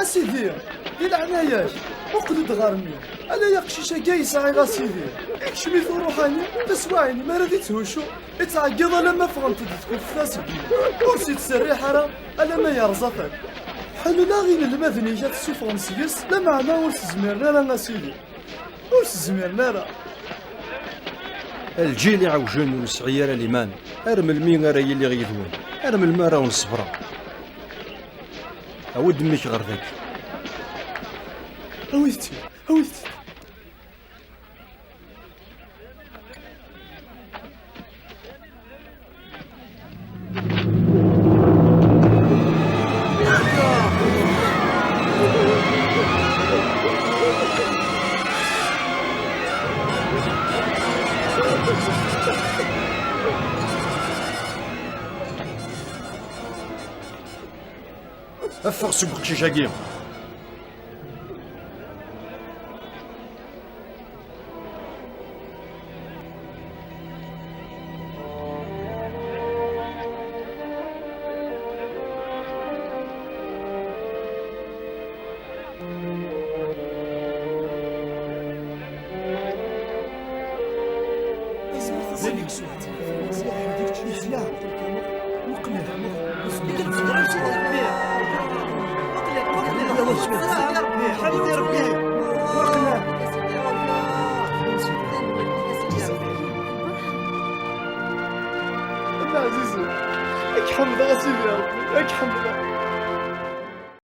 أسيدي دي العناياش وقلد غارمي أنا يا قشيشة جاي ساعي غاسيدي شميت روحاني تسواعيني ما رديت هوشو اتعقض أنا ما فهمت تدخل في فاسبي ورسيت سريح أنا ما يرزقك حلو لا غير المذني جات السي فرنسيس لا معنى ورس زميرنا لا سيدي ورس زميرنا لا الجيل عوجون ونسعير الإيمان أرمل مين راه يلي غيدوين أرمل ما راه ونصبرا أود ميك غردك هويتي أفغ سوق شيشاكي عزيزي لك حمد غسيل يا ربي لك حمد